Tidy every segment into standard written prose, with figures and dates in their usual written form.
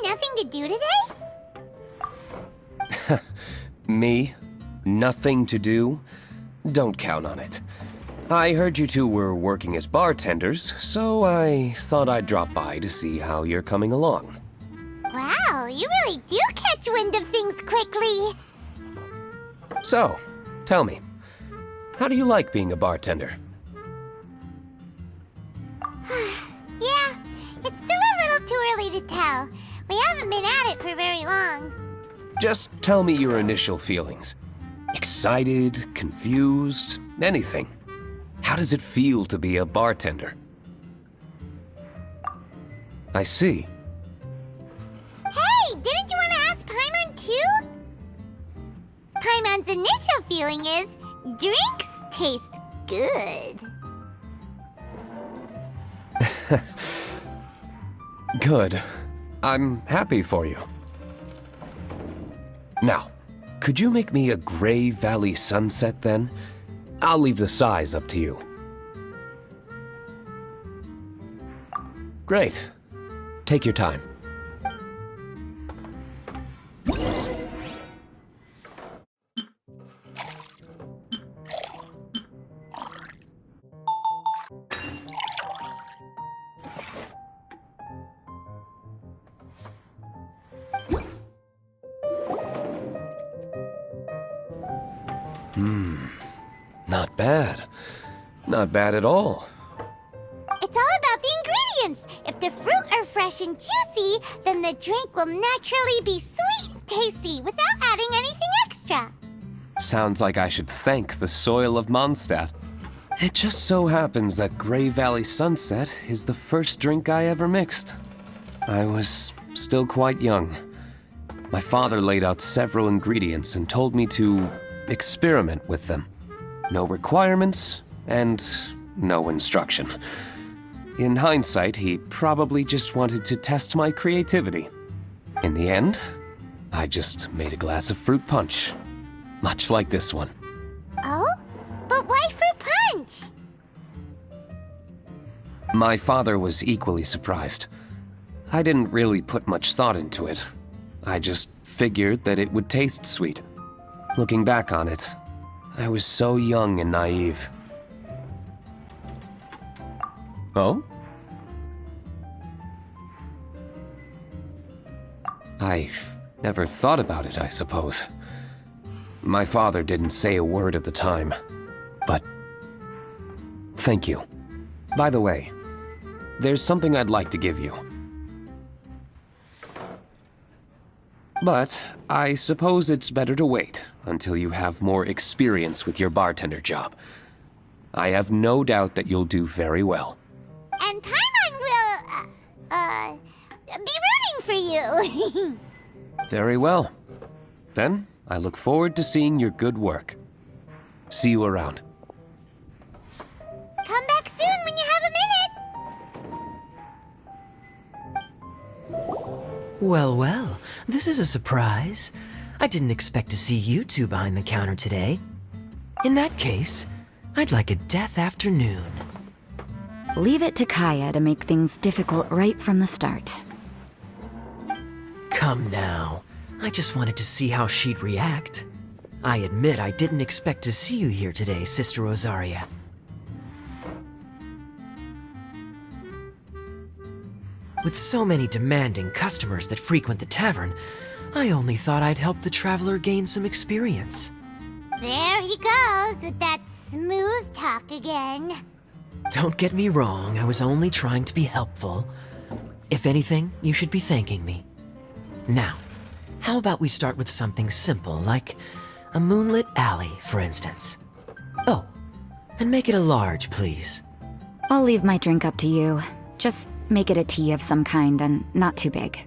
nothing to do today? Me? Nothing to do? Don't count on it. I heard you two were working as bartenders, so I thought I'd drop by to see how you're coming along. Wow, you really do catch wind of things quickly. So, tell me, how do you like being a bartender? Yeah, it's still a little too early to tell. We haven't been at it for very long. Just tell me your initial feelings. Excited, confused, anything. How does it feel to be a bartender? I see. Hey, didn't you want to ask Paimon too? Paimon's initial feeling is, drinks taste good. Good. I'm happy for you. Now, could you make me a Gray Valley sunset then? I'll leave the size up to you. Great. Take your time. Not bad. Not bad at all. It's all about the ingredients. If the fruit are fresh and juicy, then the drink will naturally be sweet and tasty without adding anything extra. Sounds like I should thank the soil of Mondstadt. It just so happens that Gray Valley Sunset is the first drink I ever mixed. I was still quite young. My father laid out several ingredients and told me to experiment with them. No requirements and no instruction. In hindsight, he probably just wanted to test my creativity. In the end, I just made a glass of fruit punch. Much like this one. Oh? But why fruit punch? My father was equally surprised. I didn't really put much thought into it. I just figured that it would taste sweet. Looking back on it, I was so young and naive. Oh? I've never thought about it, I suppose. My father didn't say a word at the time, but thank you. By the way, there's something I'd like to give you. But I suppose it's better to wait until you have more experience with your bartender job. I have no doubt that you'll do very well. And Paimon will, be rooting for you. Very well. Then, I look forward to seeing your good work. See you around. Come back soon when you have a minute. Well, well, this is a surprise. I didn't expect to see you two behind the counter today. In that case, I'd like a death afternoon. Leave it to Kaya to make things difficult right from the start. Come now. I just wanted to see how she'd react. I admit I didn't expect to see you here today, Sister Rosaria. With so many demanding customers that frequent the tavern, I only thought I'd help the traveler gain some experience. There he goes with that smooth talk again. Don't get me wrong, I was only trying to be helpful. If anything, you should be thanking me. Now, how about we start with something simple, like a moonlit alley, for instance? Oh, and make it a large, please. I'll leave my drink up to you. Just make it a tea of some kind and not too big.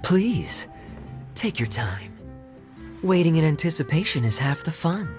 Please, take your time. Waiting in anticipation is half the fun.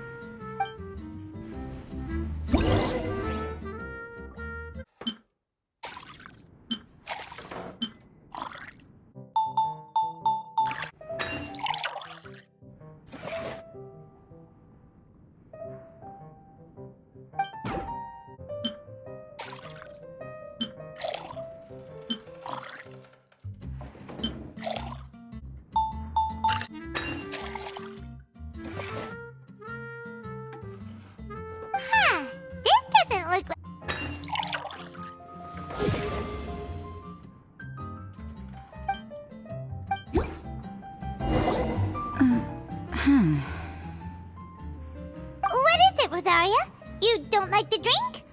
like the drink?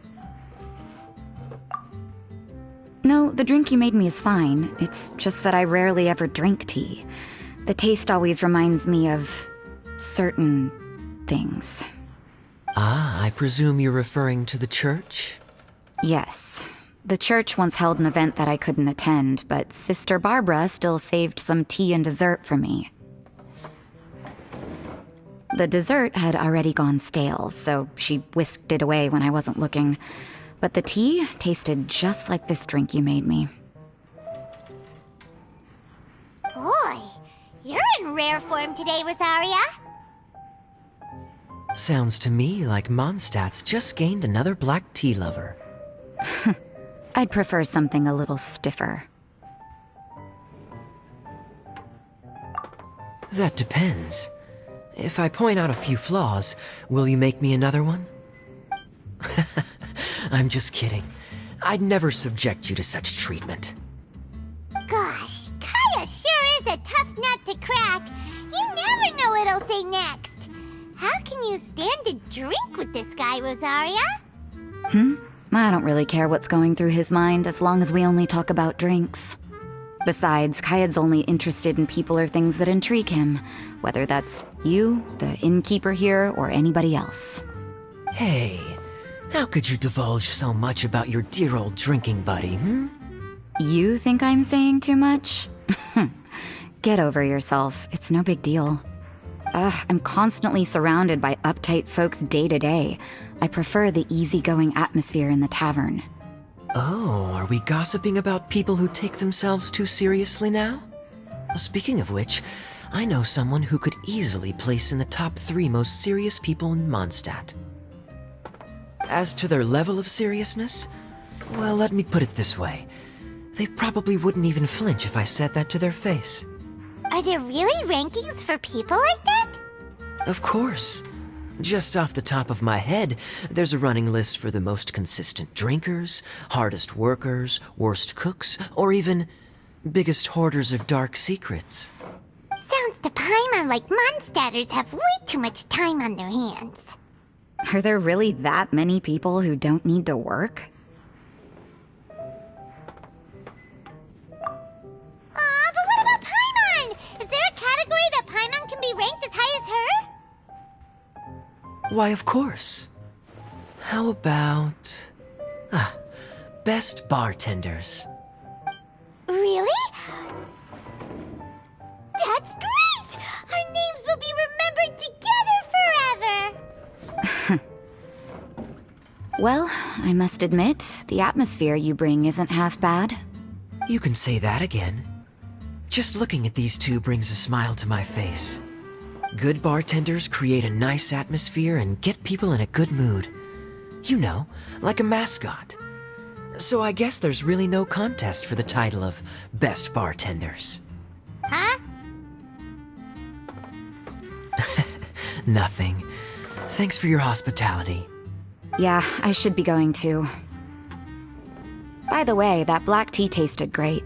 No, the drink you made me is fine. It's just that I rarely ever drink tea. The taste always reminds me of certain things. Ah, I presume you're referring to the church? Yes. The church once held an event that I couldn't attend, but Sister Barbara still saved some tea and dessert for me. The dessert had already gone stale, so she whisked it away when I wasn't looking. But the tea tasted just like this drink you made me. Boy, you're in rare form today, Rosaria. Sounds to me like Mondstadt's just gained another black tea lover. I'd prefer something a little stiffer. That depends. If I point out a few flaws, will you make me another one? I'm just kidding. I'd never subject you to such treatment. Gosh, Kaya sure is a tough nut to crack. You never know what he'll say next. How can you stand to drink with this guy, Rosaria? I don't really care what's going through his mind as long as we only talk about drinks. Besides, Kayad's only interested in people or things that intrigue him, whether that's you, the innkeeper here, or anybody else. Hey, how could you divulge so much about your dear old drinking buddy, You think I'm saying too much? Get over yourself. It's no big deal. I'm constantly surrounded by uptight folks day to day. I prefer the easygoing atmosphere in the tavern. Oh, are we gossiping about people who take themselves too seriously now? Speaking of which, I know someone who could easily place in the top 3 most serious people in Mondstadt. As to their level of seriousness, well, let me put it this way. They probably wouldn't even flinch if I said that to their face. Are there really rankings for people like that? Of course. Just off the top of my head, there's a running list for the most consistent drinkers, hardest workers, worst cooks, or even biggest hoarders of dark secrets. Sounds to Paimon like Mondstadters have way too much time on their hands. Are there really that many people who don't need to work? But what about Paimon? Is there a category that Paimon can be ranked as high as her? Why, of course. How about... best bartenders. Really? That's great! Our names will be remembered together forever! Well, I must admit, the atmosphere you bring isn't half bad. You can say that again. Just looking at these two brings a smile to my face. Good bartenders create a nice atmosphere and get people in a good mood. You know, like a mascot. So I guess there's really no contest for the title of Best Bartenders. Huh? Nothing. Thanks for your hospitality. Yeah, I should be going too. By the way, that black tea tasted great.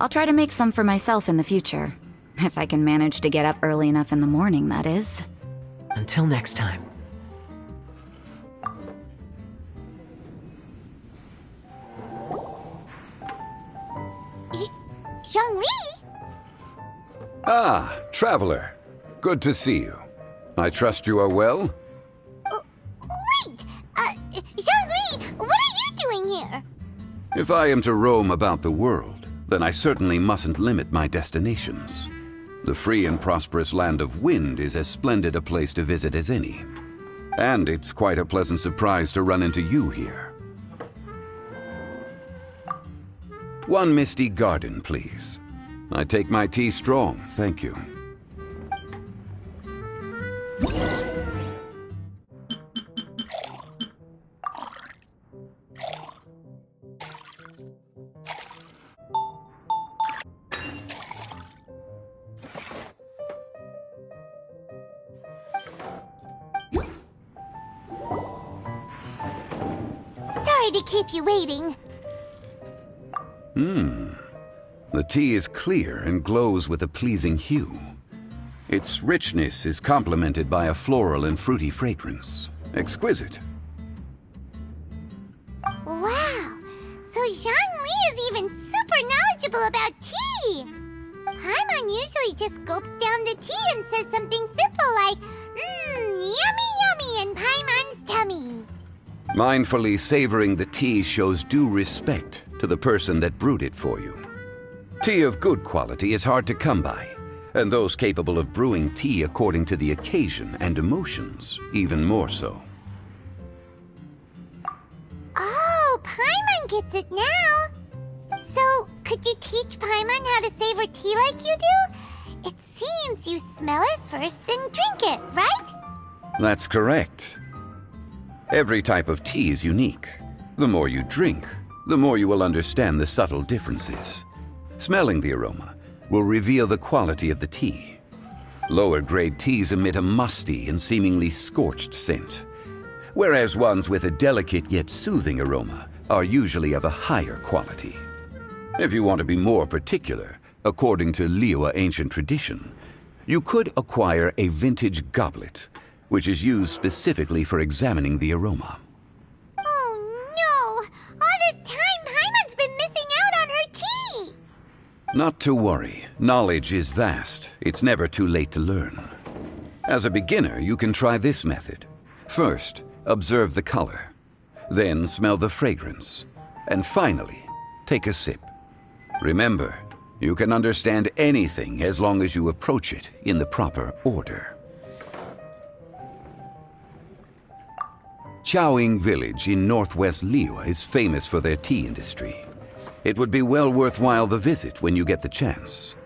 I'll try to make some for myself in the future. If I can manage to get up early enough in the morning, that is. Until next time. Zhongli? Ah, traveler. Good to see you. I trust you are well? Wait! Zhongli, what are you doing here? If I am to roam about the world, then I certainly mustn't limit my destinations. The free and prosperous land of Wind is as splendid a place to visit as any. And it's quite a pleasant surprise to run into you here. One misty garden, please. I take my tea strong, thank you. Sorry to keep you waiting. The tea is clear and glows with a pleasing hue. Its richness is complemented by a floral and fruity fragrance. Exquisite. about tea! Paimon usually just gulps down the tea and says something simple like, yummy yummy in Paimon's tummy. Mindfully savoring the tea shows due respect to the person that brewed it for you. Tea of good quality is hard to come by, and those capable of brewing tea according to the occasion and emotions, even more so. Oh, Paimon gets it now. So, could you teach Paimon how to savor tea like you do? It seems you smell it first and drink it, right? That's correct. Every type of tea is unique. The more you drink, the more you will understand the subtle differences. Smelling the aroma will reveal the quality of the tea. Lower grade teas emit a musty and seemingly scorched scent, whereas ones with a delicate yet soothing aroma are usually of a higher quality. If you want to be more particular, according to Liyue ancient tradition, you could acquire a vintage goblet, which is used specifically for examining the aroma. Oh no! All this time, Paimon's been missing out on her tea! Not to worry. Knowledge is vast. It's never too late to learn. As a beginner, you can try this method. First, observe the color. Then smell the fragrance. And finally, take a sip. Remember, you can understand anything as long as you approach it in the proper order. Chaoying Village in northwest Liyue is famous for their tea industry. It would be well worthwhile the visit when you get the chance.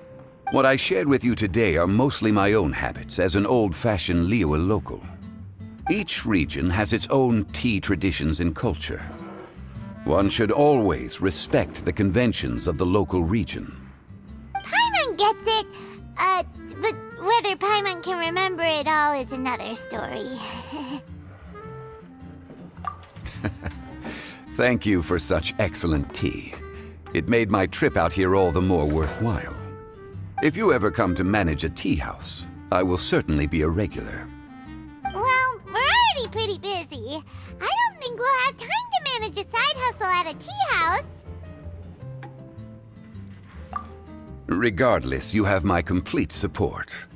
What I shared with you today are mostly my own habits as an old-fashioned Liyue local. Each region has its own tea traditions and culture. One should always respect the conventions of the local region. Paimon gets it, but whether Paimon can remember it all is another story. Thank you for such excellent tea. It made my trip out here all the more worthwhile. If you ever come to manage a tea house, I will certainly be a regular. Well, we're already pretty busy. I don't think we'll have time to manage a side hustle at a tea house. Regardless, you have my complete support.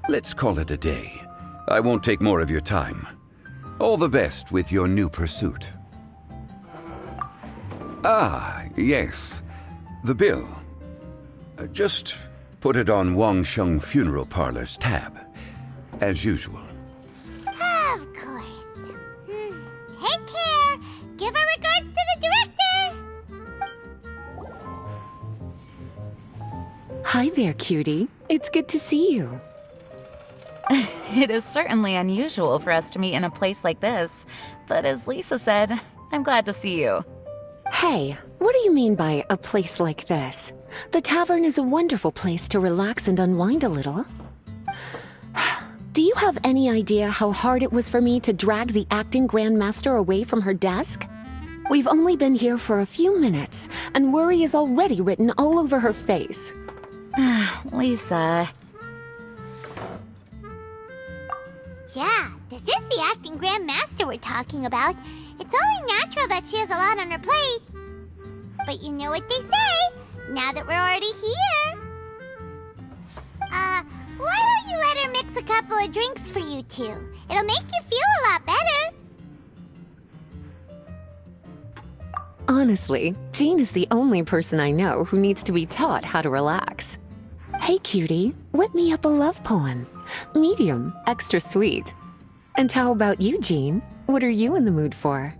Let's call it a day. I won't take more of your time. All the best with your new pursuit. Ah, yes. The bill. Just put it on Wangsheng Funeral Parlor's tab, as usual. Of course. Take care. Give our regards to the director. Hi there, cutie. It's good to see you. It is certainly unusual for us to meet in a place like this, but as Lisa said, I'm glad to see you. Hey, what do you mean by a place like this? The tavern is a wonderful place to relax and unwind a little. Do you have any idea how hard it was for me to drag the acting grandmaster away from her desk? We've only been here for a few minutes, and worry is already written all over her face. Lisa. Yeah, this is the acting grandmaster we're talking about. It's only natural that she has a lot on her plate. But you know what they say, now that we're already here. Why don't you let her mix a couple of drinks for you two? It'll make you feel a lot better. Honestly, Jean is the only person I know who needs to be taught how to relax. Hey, cutie, whip me up a love poem. Medium, extra sweet. And how about you, Jean? What are you in the mood for?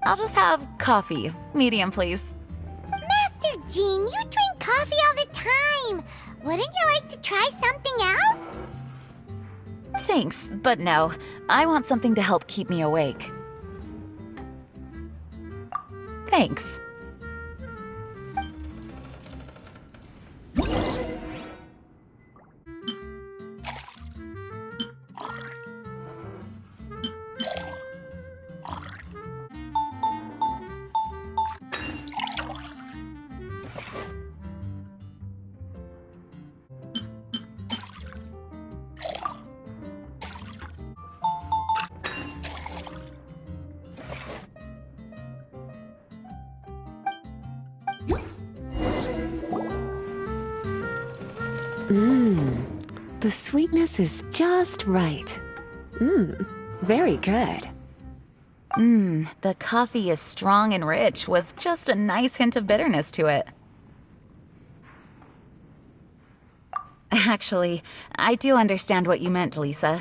I'll just have coffee. Medium, please. Master Jean, you drink coffee all the time. Wouldn't you like to try something else? Thanks, but no. I want something to help keep me awake. Thanks. The sweetness is just right. Very good. The coffee is strong and rich with just a nice hint of bitterness to it. Actually, I do understand what you meant, Lisa.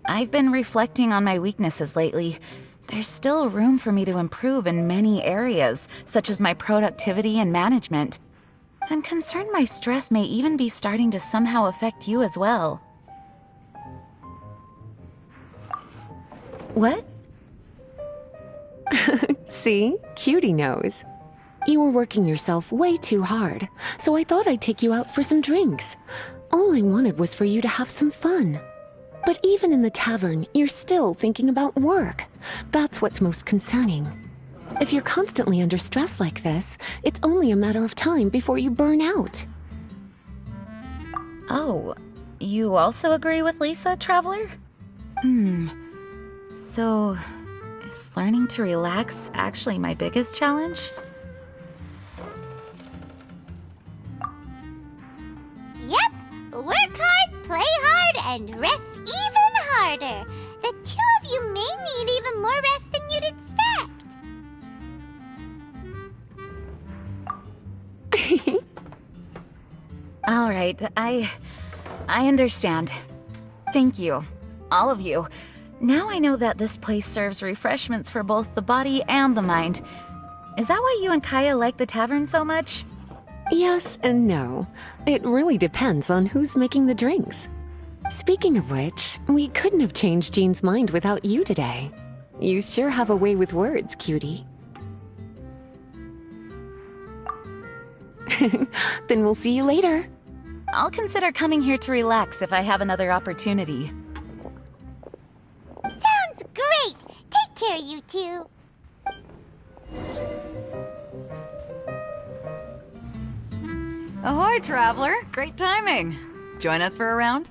I've been reflecting on my weaknesses lately. There's still room for me to improve in many areas, such as my productivity and management. I'm concerned my stress may even be starting to somehow affect you as well. What? See? Cutie knows. You were working yourself way too hard, so I thought I'd take you out for some drinks. All I wanted was for you to have some fun. But even in the tavern, you're still thinking about work. That's what's most concerning. If you're constantly under stress like this, it's only a matter of time before you burn out. Oh, you also agree with Lisa, Traveler? So, is learning to relax actually my biggest challenge? Yep, work hard, play hard, and rest even harder. The two of you may need even more rest than you'd expect. All right, I understand. Thank you, all of you. Now I know that this place serves refreshments for both the body and the mind. Is that why you and Kaya like the tavern so much? Yes and no. It really depends on who's making the drinks. Speaking of which, we couldn't have changed Jean's mind without you today. You sure have a way with words, cutie. Then we'll see you later. I'll consider coming here to relax if I have another opportunity. Sounds great! Take care, you two. Ahoy, Traveler! Great timing. Join us for a round?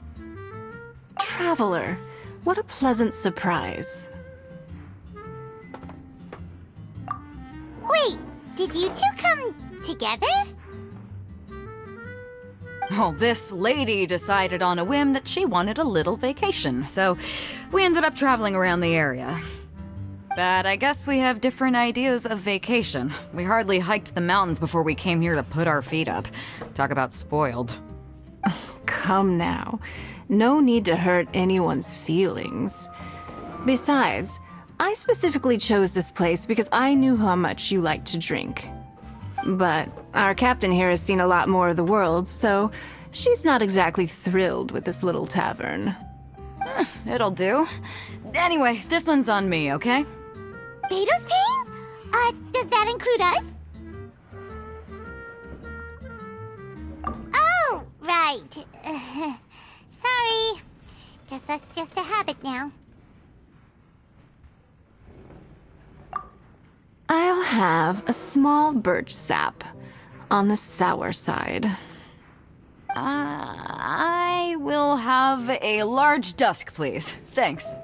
Traveler, what a pleasant surprise. Wait, did you two come together? Well, this lady decided on a whim that she wanted a little vacation, so we ended up traveling around the area. But I guess we have different ideas of vacation. We hardly hiked the mountains before we came here to put our feet up. Talk about spoiled. Come now. No need to hurt anyone's feelings. Besides, I specifically chose this place because I knew how much you like to drink. But our captain here has seen a lot more of the world, so she's not exactly thrilled with this little tavern. It'll do. Anyway, this one's on me, okay? Beto's paying? Does that include us? Oh, right. Sorry. Guess that's just a habit now. I'll have a small birch sap on the sour side. I will have a large dusk, please. Thanks.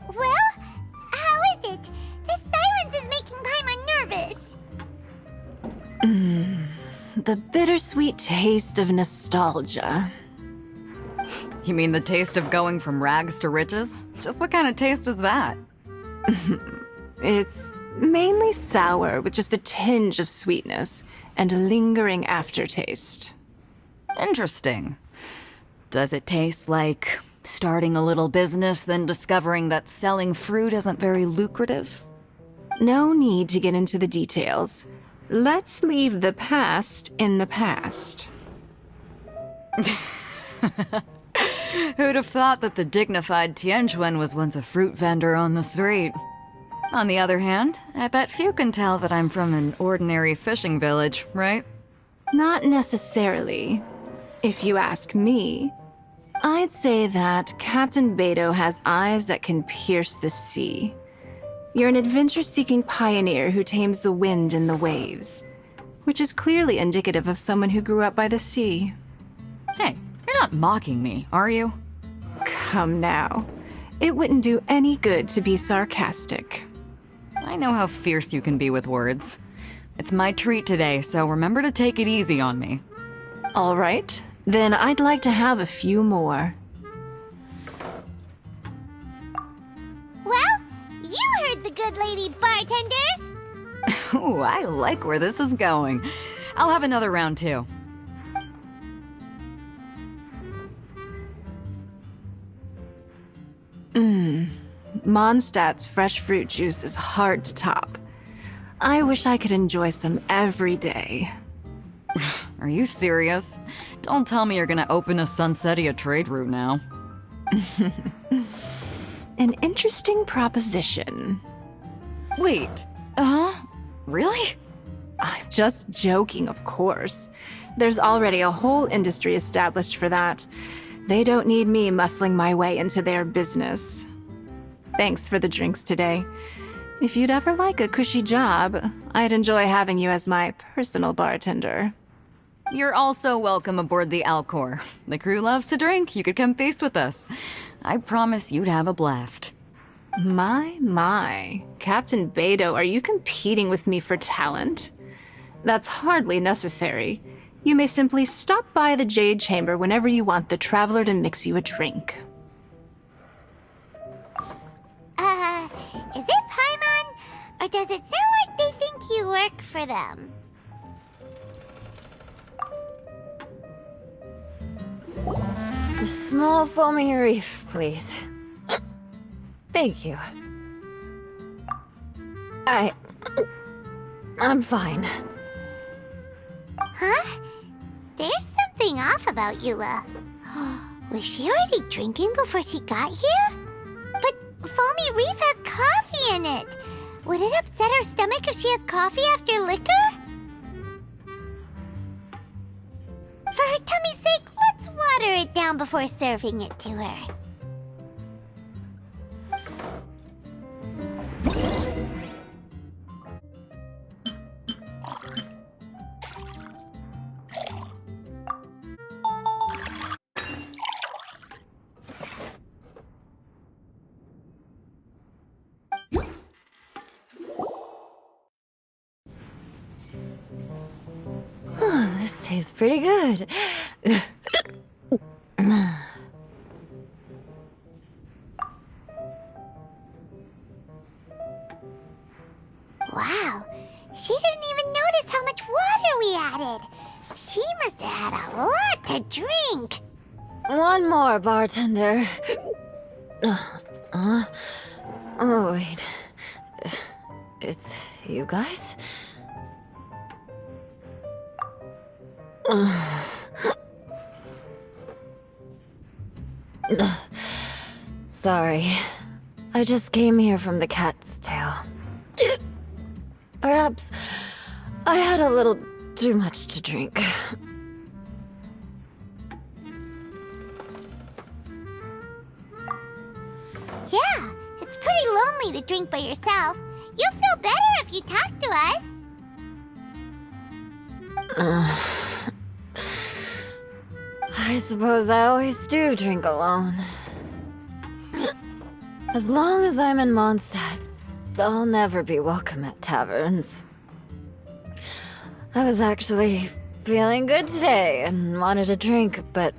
Well, how is it? This silence is making Paimon nervous. The bittersweet taste of nostalgia. You mean the taste of going from rags to riches? Just what kind of taste is that? It's mainly sour with just a tinge of sweetness and a lingering aftertaste. Interesting. Does it taste like starting a little business, then discovering that selling fruit isn't very lucrative? No need to get into the details. Let's leave the past in the past. Who'd have thought that the dignified Tianquan was once a fruit vendor on the street? On the other hand, I bet few can tell that I'm from an ordinary fishing village, right? Not necessarily. If you ask me, I'd say that Captain Beto has eyes that can pierce the sea. You're an adventure-seeking pioneer who tames the wind and the waves, which is clearly indicative of someone who grew up by the sea. Hey, you're not mocking me, are you? Come now. It wouldn't do any good to be sarcastic. I know how fierce you can be with words. It's my treat today, so remember to take it easy on me. All right, then I'd like to have a few more. Well, you heard the good lady, bartender. Ooh, I like where this is going. I'll have another round too. Mondstadt's fresh fruit juice is hard to top. I wish I could enjoy some every day. Are you serious? Don't tell me you're gonna open a Sunsetia trade route now. An interesting proposition. Wait, really? I'm just joking, of course. There's already a whole industry established for that. They don't need me muscling my way into their business. Thanks for the drinks today. If you'd ever like a cushy job, I'd enjoy having you as my personal bartender. You're also welcome aboard the Alcor. The crew loves to drink. You could come feast with us. I promise you'd have a blast. My. Captain Beto, are you competing with me for talent? That's hardly necessary. You may simply stop by the Jade Chamber whenever you want the Traveler to mix you a drink. Is it Paimon? Or does it sound like they think you work for them? A small foamy reef, please. Thank you. I'm fine. Huh? There's something off about Eula. Was she already drinking before she got here? But foamy reef has coffee in it. Would it upset her stomach if she has coffee after liquor? For her tummy's sake, let's water it down before serving it to her. This tastes pretty good. Wow, she didn't even notice how much water we added. She must have had a lot to drink. One more, bartender. Oh, wait. It's you guys? Sorry. I just came here from the Cat's Tail. Perhaps I had a little too much to drink. Yeah, it's pretty lonely to drink by yourself. You'll feel better if you talk to us. I suppose I always do drink alone. As long as I'm in Mondstadt, I'll never be welcome at taverns. I was actually feeling good today and wanted a drink, but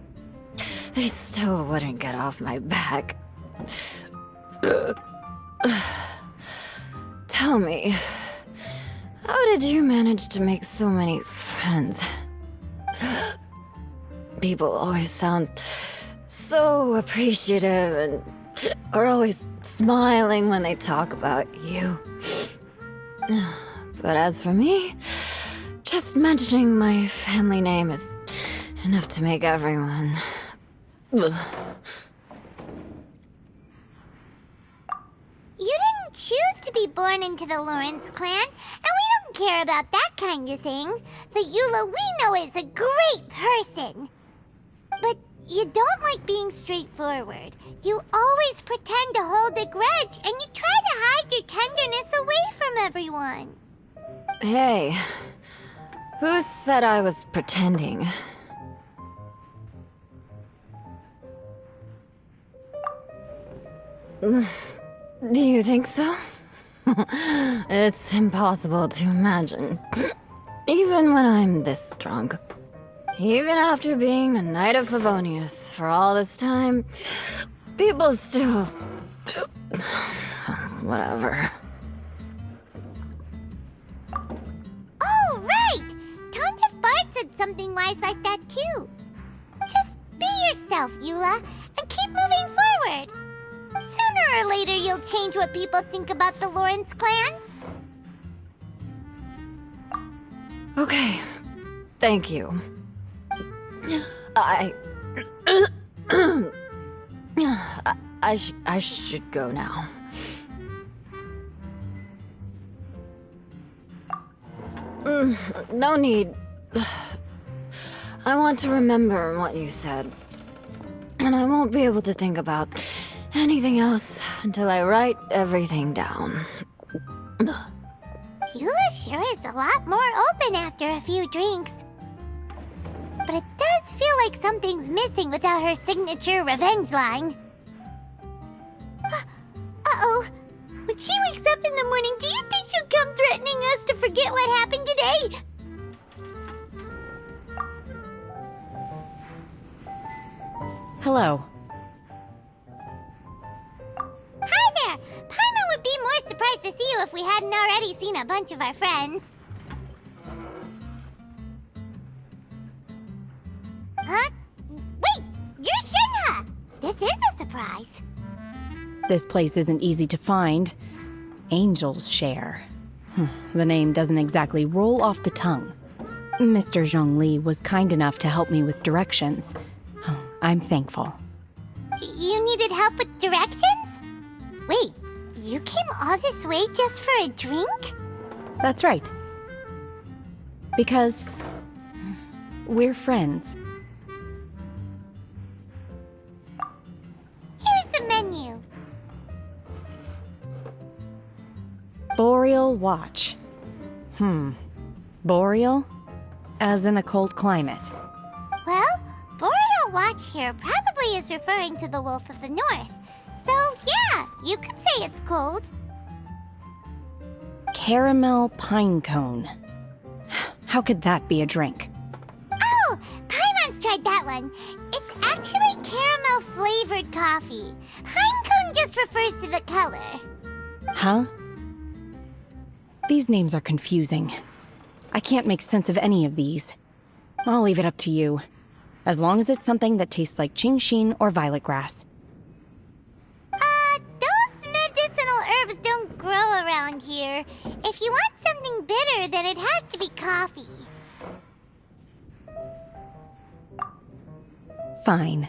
they still wouldn't get off my back. Tell me, how did you manage to make so many friends? People always sound so appreciative and are always smiling when they talk about you. But as for me, just mentioning my family name is enough to make everyone You didn't choose to be born into the Lawrence clan, and we don't care about that kind of thing. The Eula we know is a great person. But you don't like being straightforward. You always pretend to hold a grudge, and you try to hide your tenderness away from everyone. Hey, who said I was pretending? Do you think so? It's impossible to imagine. Even when I'm this drunk. Even after being a Knight of Favonius for all this time, people still... Whatever. Oh, right! Tontif Bard said something wise like that too. Just be yourself, Eula, and keep moving forward. Sooner or later, you'll change what people think about the Lawrence clan. Okay. Thank you. I should go now. No need. I want to remember what you said. And I won't be able to think about anything else until I write everything down. Eula sure is a lot more open after a few drinks. But it does feel like something's missing without her signature revenge line. Uh-oh. When she wakes up in the morning, do you think she'll come threatening us to forget what happened today? Hello. Hi there! Paimon would be more surprised to see you if we hadn't already seen a bunch of our friends. Huh? Wait! You're Shenhe! This is a surprise. This place isn't easy to find. Angel's Share. The name doesn't exactly roll off the tongue. Mr. Zhongli was kind enough to help me with directions. I'm thankful. You needed help with directions? Wait, you came all this way just for a drink? That's right. Because we're friends. Here's the menu. Boreal Watch. Boreal? As in a cold climate. Well, Boreal Watch here probably is referring to the Wolf of the North. So, yeah, you could say it's cold. Caramel pine cone. How could that be a drink? Oh, Paimon's tried that one. It's actually caramel-flavored coffee. Pine cone just refers to the color. Huh? These names are confusing. I can't make sense of any of these. I'll leave it up to you. As long as it's something that tastes like Genshin or violet grass. Those medicinal herbs don't grow around here. If you want something bitter, then it has to be coffee. Fine.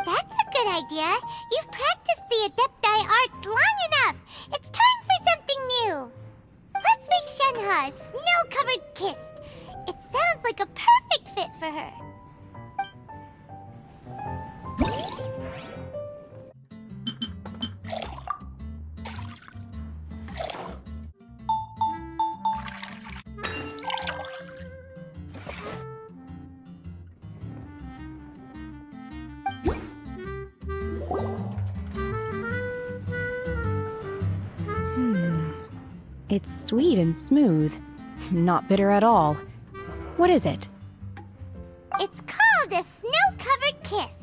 That's a good idea. You've practiced the Adepti arts long enough. It's time for something new. Let's make Shenhe a snow-covered kiss. It sounds like a perfect fit for her. It's sweet and smooth. Not bitter at all. What is it? It's called a snow-covered kiss.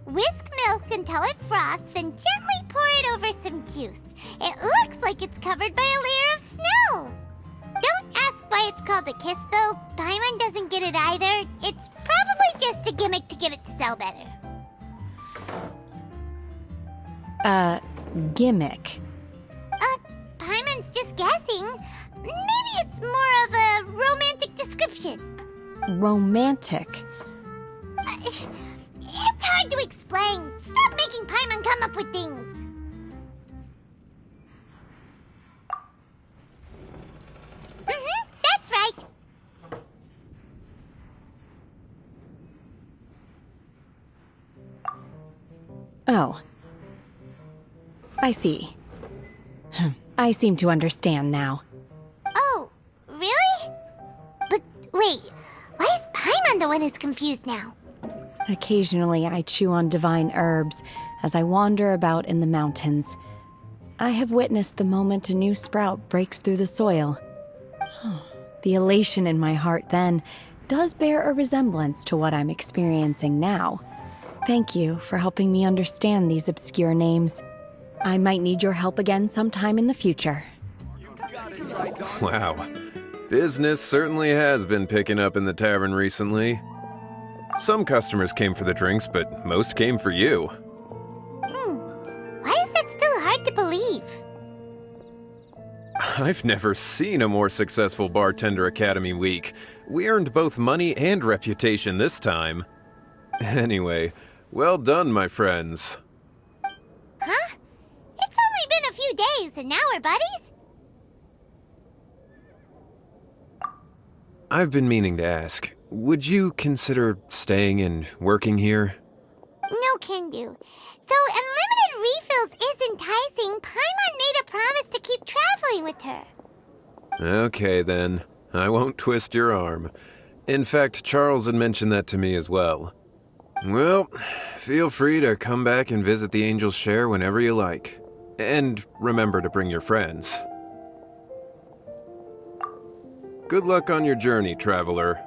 Whisk milk until it froths, then gently pour it over some juice. It looks like it's covered by a layer of snow. Don't ask why it's called a kiss, though. Paimon doesn't get it either. It's probably just a gimmick to get it to sell better. Gimmick. Paimon's just guessing. Maybe it's more of a romantic description. Romantic. hard to explain. Stop making Paimon come up with things. That's right. Oh. I see. I seem to understand now. Oh, really? But wait, why is Paimon the one who's confused now? Occasionally, I chew on divine herbs as I wander about in the mountains. I have witnessed the moment a new sprout breaks through the soil. The elation in my heart then does bear a resemblance to what I'm experiencing now. Thank you for helping me understand these obscure names. I might need your help again sometime in the future. Wow. Business certainly has been picking up in the tavern recently. Some customers came for the drinks, but most came for you. Why is that still hard to believe? I've never seen a more successful Bartender Academy week. We earned both money and reputation this time. Anyway, well done, my friends. Huh? It's only been a few days and now we're buddies? I've been meaning to ask, would you consider staying and working here? No can do. Though unlimited refills is enticing, Paimon made a promise to keep traveling with her. Okay then, I won't twist your arm. In fact, Charles had mentioned that to me as well. Well, feel free to come back and visit the Angel's Share whenever you like. And remember to bring your friends. Good luck on your journey, traveler.